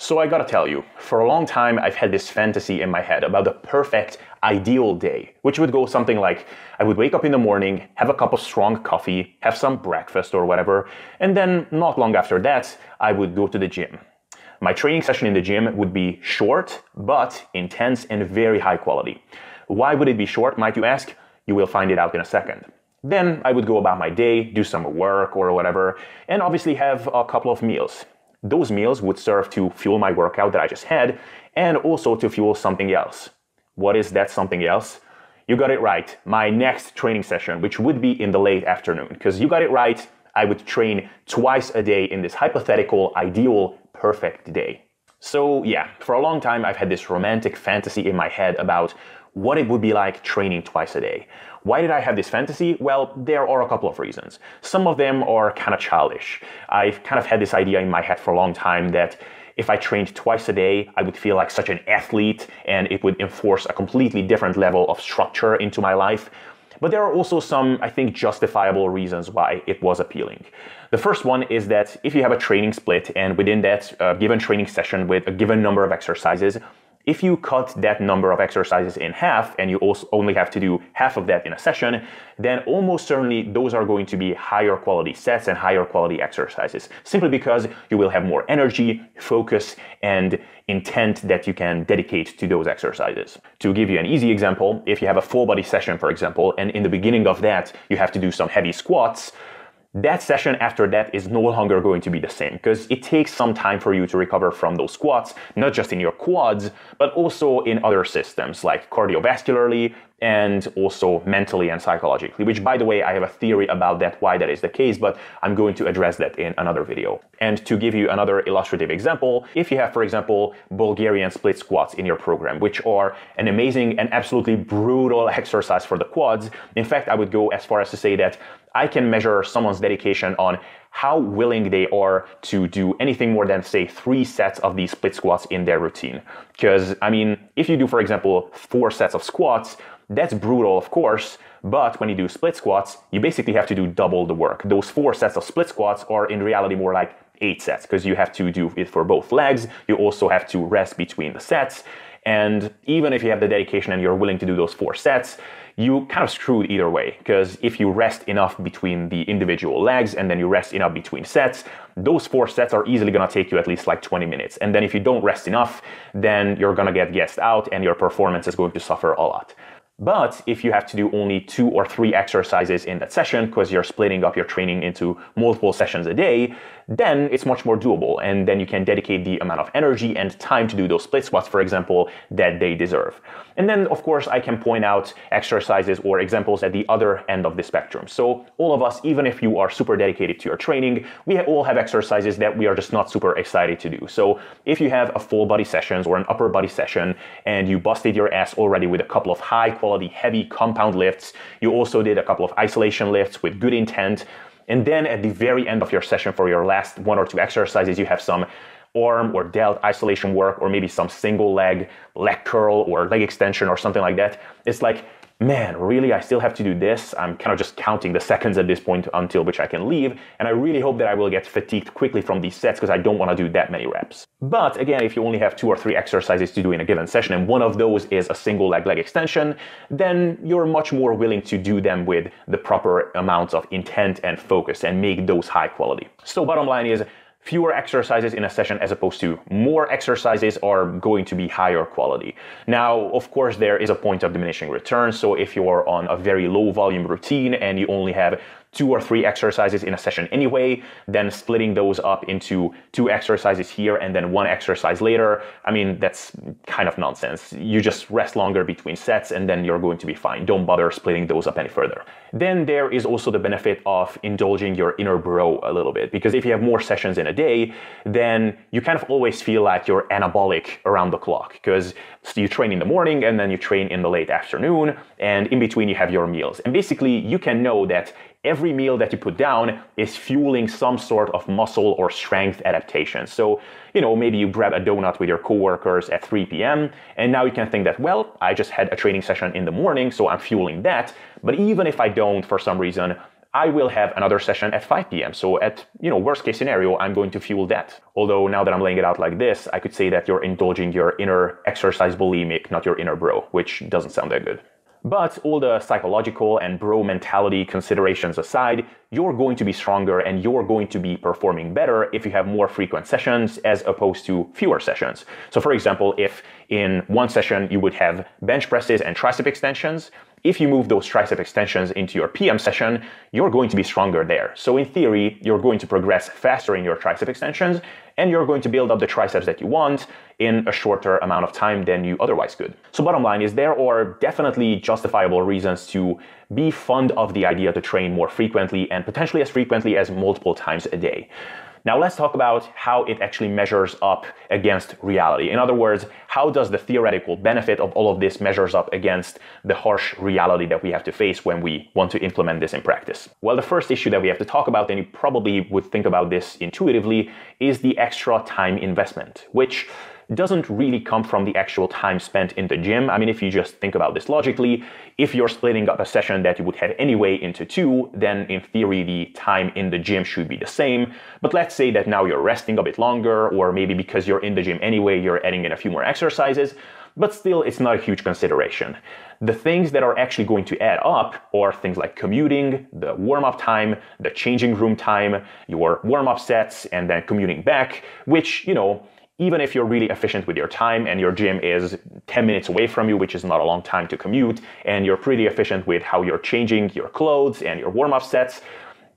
So I gotta tell you, for a long time I've had this fantasy in my head about the perfect, ideal day, which would go something like, I would wake up in the morning, have a cup of strong coffee, have some breakfast or whatever, and then not long after that, I would go to the gym. My training session in the gym would be short, but intense and very high quality. Why would it be short, might you ask? You will find it out in a second. Then I would go about my day, do some work or whatever, and obviously have a couple of meals. Those meals would serve to fuel my workout that I just had, and also to fuel something else. What is that something else? You got it right, my next training session, which would be in the late afternoon. Because you got it right, I would train twice a day in this hypothetical, ideal, perfect day. So yeah, for a long time I've had this romantic fantasy in my head about what it would be like training twice a day. Why did I have this fantasy? Well, there are a couple of reasons. Some of them are kind of childish. I've kind of had this idea in my head for a long time that if I trained twice a day, I would feel like such an athlete and it would enforce a completely different level of structure into my life. But there are also some, I think, justifiable reasons why it was appealing. The first one is that if you have a training split and within that given training session with a given number of exercises, if you cut that number of exercises in half and you also only have to do half of that in a session, then almost certainly those are going to be higher quality sets and higher quality exercises, simply because you will have more energy, focus, and intent that you can dedicate to those exercises. To give you an easy example, if you have a full body session, for example, and in the beginning of that you have to do some heavy squats, that session after that is no longer going to be the same because it takes some time for you to recover from those squats, not just in your quads, but also in other systems like cardiovascularly and also mentally and psychologically, which by the way, I have a theory about that, why that is the case, but I'm going to address that in another video. And to give you another illustrative example, if you have, for example, Bulgarian split squats in your program, which are an amazing and absolutely brutal exercise for the quads. In fact, I would go as far as to say that I can measure someone's dedication on how willing they are to do anything more than, say, 3 sets of these split squats in their routine. Because, I mean, if you do, for example, 4 sets of squats, that's brutal, of course, but when you do split squats, you basically have to do double the work. Those 4 sets of split squats are in reality more like 8 sets, because you have to do it for both legs, you also have to rest between the sets, and even if you have the dedication and you're willing to do those 4 sets, you kind of screwed either way, because if you rest enough between the individual legs and then you rest enough between sets, those 4 sets are easily going to take you at least like 20 minutes. And then if you don't rest enough, then you're going to get gassed out and your performance is going to suffer a lot. But if you have to do only 2 or 3 exercises in that session because you're splitting up your training into multiple sessions a day, then it's much more doable, and then you can dedicate the amount of energy and time to do those split squats, for example, that they deserve. And then, of course, I can point out exercises or examples at the other end of the spectrum. So all of us, even if you are super dedicated to your training, we all have exercises that we are just not super excited to do. So if you have a full body session or an upper body session and you busted your ass already with a couple of high quality, heavy compound lifts, you also did a couple of isolation lifts with good intent, and then at the very end of your session for your last 1 or 2 exercises, you have some arm or delt isolation work, or maybe some single leg curl or leg extension or something like that. It's like, man, really, I still have to do this? I'm kind of just counting the seconds at this point until which I can leave, and I really hope that I will get fatigued quickly from these sets because I don't want to do that many reps. But again, if you only have 2 or 3 exercises to do in a given session and one of those is a single leg extension, then you're much more willing to do them with the proper amounts of intent and focus and make those high quality. So bottom line is, fewer exercises in a session as opposed to more exercises are going to be higher quality. Now, of course, there is a point of diminishing returns. So if you're on a very low volume routine and you only have 2 or 3 exercises in a session anyway, then splitting those up into 2 exercises here and then 1 exercise later, I mean, that's kind of nonsense. You just rest longer between sets and then you're going to be fine. Don't bother splitting those up any further. Then there is also the benefit of indulging your inner bro a little bit, because if you have more sessions in a day, then you kind of always feel like you're anabolic around the clock, because you train in the morning and then you train in the late afternoon, and in between you have your meals. And basically you can know that every meal that you put down is fueling some sort of muscle or strength adaptation. So, you know, maybe you grab a donut with your coworkers at 3 p.m. and now you can think that, well, I just had a training session in the morning, so I'm fueling that. But even if I don't, for some reason, I will have another session at 5 p.m. So at, worst case scenario, I'm going to fuel that. Although now that I'm laying it out like this, I could say that you're indulging your inner exercise bulimic, not your inner bro, which doesn't sound that good. But all the psychological and bro mentality considerations aside, you're going to be stronger and you're going to be performing better if you have more frequent sessions as opposed to fewer sessions. So for example, if in one session you would have bench presses and tricep extensions, if you move those tricep extensions into your PM session, you're going to be stronger there. So in theory, you're going to progress faster in your tricep extensions, and you're going to build up the triceps that you want in a shorter amount of time than you otherwise could. So bottom line is there are definitely justifiable reasons to be fond of the idea to train more frequently and potentially as frequently as multiple times a day. Now let's talk about how it actually measures up against reality. In other words, how does the theoretical benefit of all of this measures up against the harsh reality that we have to face when we want to implement this in practice? Well, the first issue that we have to talk about, and you probably would think about this intuitively, is the extra time investment, which doesn't really come from the actual time spent in the gym. I mean, if you just think about this logically, if you're splitting up a session that you would have anyway into two, then in theory, the time in the gym should be the same. But let's say that now you're resting a bit longer, or maybe because you're in the gym anyway, you're adding in a few more exercises, but still it's not a huge consideration. The things that are actually going to add up are things like commuting, the warm-up time, the changing room time, your warm-up sets, and then commuting back, which, even if you're really efficient with your time and your gym is 10 minutes away from you, which is not a long time to commute, and you're pretty efficient with how you're changing your clothes and your warm-up sets,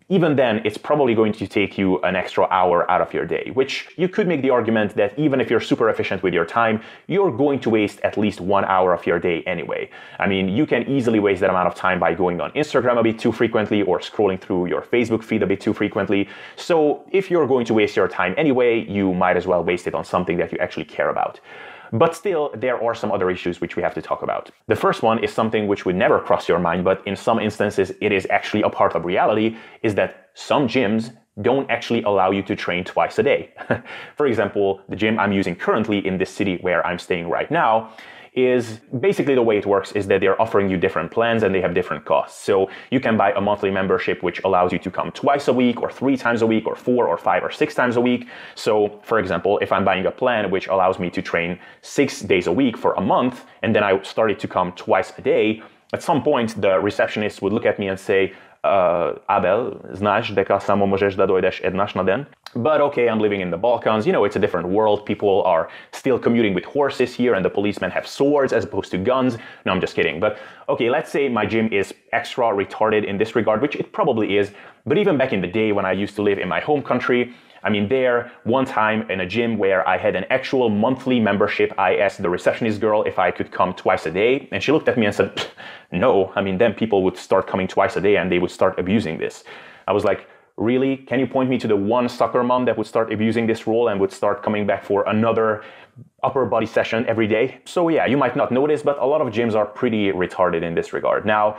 even then, it's probably going to take you an extra hour out of your day, which you could make the argument that even if you're super efficient with your time, you're going to waste at least 1 hour of your day anyway. I mean, you can easily waste that amount of time by going on Instagram a bit too frequently or scrolling through your Facebook feed a bit too frequently. So if you're going to waste your time anyway, you might as well waste it on something that you actually care about. But still, there are some other issues which we have to talk about. The first one is something which would never cross your mind, but in some instances it is actually a part of reality, is that some gyms don't actually allow you to train twice a day. For example, the gym I'm using currently in this city where I'm staying right now is basically the way it works is that they're offering you different plans and they have different costs. So you can buy a monthly membership which allows you to come twice a week or 3 times a week or 4 or 5 or 6 times a week. So for example, if I'm buying a plan which allows me to train 6 days a week for a month, and then I started to come twice a day, at some point the receptionist would look at me and say, Abel, znaš, дека samo možeš da dojdeš jednaš na den? But okay, I'm living in the Balkans, it's a different world. People are still commuting with horses here and the policemen have swords as opposed to guns. No, I'm just kidding. But okay, let's say my gym is extra retarded in this regard, which it probably is. But even back in the day when I used to live in my home country, I mean, there, one time in a gym where I had an actual monthly membership, I asked the receptionist girl if I could come twice a day. And she looked at me and said, no. I mean, then people would start coming twice a day and they would start abusing this. I was like, really? Can you point me to the one soccer mom that would start abusing this rule and would start coming back for another upper body session every day? So yeah, you might not notice, but a lot of gyms are pretty retarded in this regard. Now,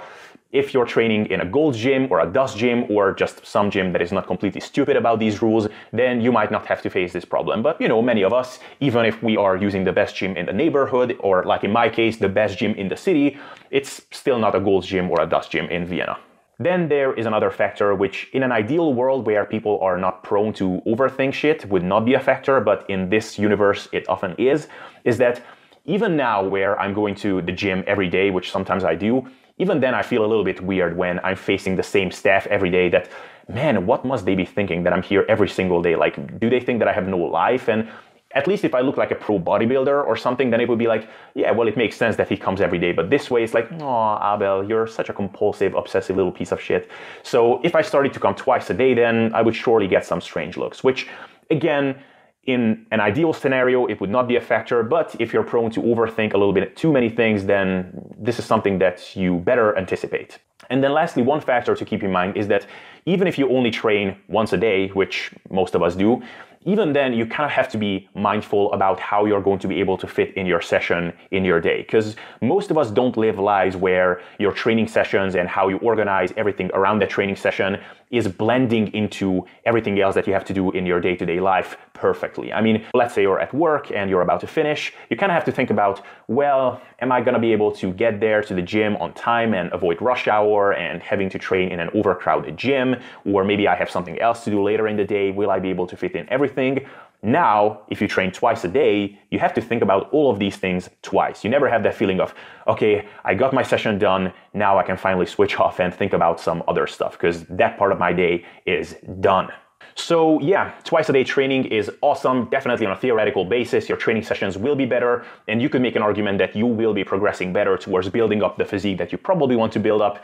if you're training in a Gold's gym or a Dust gym or just some gym that is not completely stupid about these rules, then you might not have to face this problem. But many of us, even if we are using the best gym in the neighborhood, or like in my case, the best gym in the city, it's still not a Gold's gym or a Dust gym in Vienna. Then there is another factor which in an ideal world where people are not prone to overthink shit would not be a factor, but in this universe it often is that even now where I'm going to the gym every day, which sometimes I do, even then I feel a little bit weird when I'm facing the same staff every day that, man, what must they be thinking that I'm here every single day? Like, do they think that I have no life? And at least if I look like a pro bodybuilder or something, then it would be like, yeah, well, it makes sense that he comes every day. But this way, it's like, oh, Abel, you're such a compulsive, obsessive little piece of shit. So if I started to come twice a day, then I would surely get some strange looks, which, again, in an ideal scenario, it would not be a factor, but if you're prone to overthink a little bit too many things, then this is something that you better anticipate. And then lastly, one factor to keep in mind is that even if you only train once a day, which most of us do, even then you kind of have to be mindful about how you're going to be able to fit in your session in your day. Because most of us don't live lives where your training sessions and how you organize everything around that training session is blending into everything else that you have to do in your day-to-day life perfectly. I mean, let's say you're at work and you're about to finish, you kind of have to think about, well, am I gonna be able to get there to the gym on time and avoid rush hour and having to train in an overcrowded gym? Or maybe I have something else to do later in the day. Will I be able to fit in everything? Now, if you train twice a day, you have to think about all of these things twice. You never have that feeling of, okay, I got my session done, now I can finally switch off and think about some other stuff, because that part of my day is done. So yeah, twice a day training is awesome. Definitely on a theoretical basis, your training sessions will be better, and you could make an argument that you will be progressing better towards building up the physique that you probably want to build up.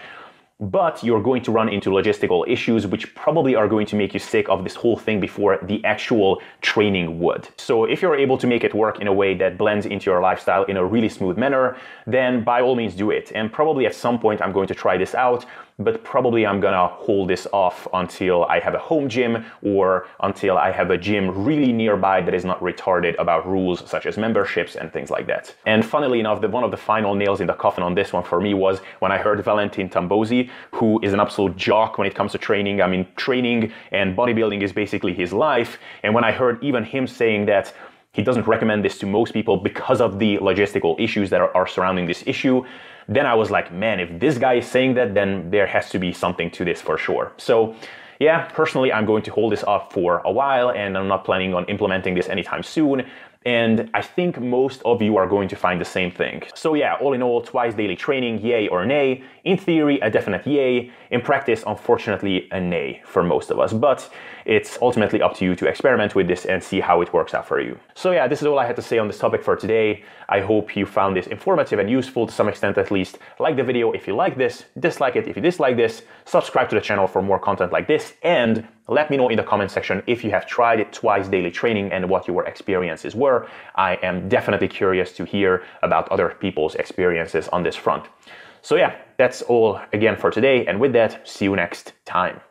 But you're going to run into logistical issues which probably are going to make you sick of this whole thing before the actual training would. So if you're able to make it work in a way that blends into your lifestyle in a really smooth manner, then by all means do it. And probably at some point I'm going to try this out, but probably I'm gonna hold this off until I have a home gym or until I have a gym really nearby that is not retarded about rules such as memberships and things like that. And funnily enough, one of the final nails in the coffin on this one for me was when I heard Valentin Tambosi, who is an absolute jock when it comes to training. I mean, training and bodybuilding is basically his life. And when I heard even him saying that he doesn't recommend this to most people because of the logistical issues that are surrounding this issue, then I was like, man, if this guy is saying that, then there has to be something to this for sure. So yeah, personally, I'm going to hold this off for a while, and I'm not planning on implementing this anytime soon. And I think most of you are going to find the same thing. So yeah, all in all, twice daily training, yay or nay? In theory, a definite yay. In practice, unfortunately, a nay for most of us. But it's ultimately up to you to experiment with this and see how it works out for you. So yeah, this is all I had to say on this topic for today. I hope you found this informative and useful to some extent at least. Like the video if you like this, dislike it if you dislike this, subscribe to the channel for more content like this, and let me know in the comment section if you have tried it twice daily training and what your experiences were. I am definitely curious to hear about other people's experiences on this front. So yeah, that's all again for today, and with that, see you next time.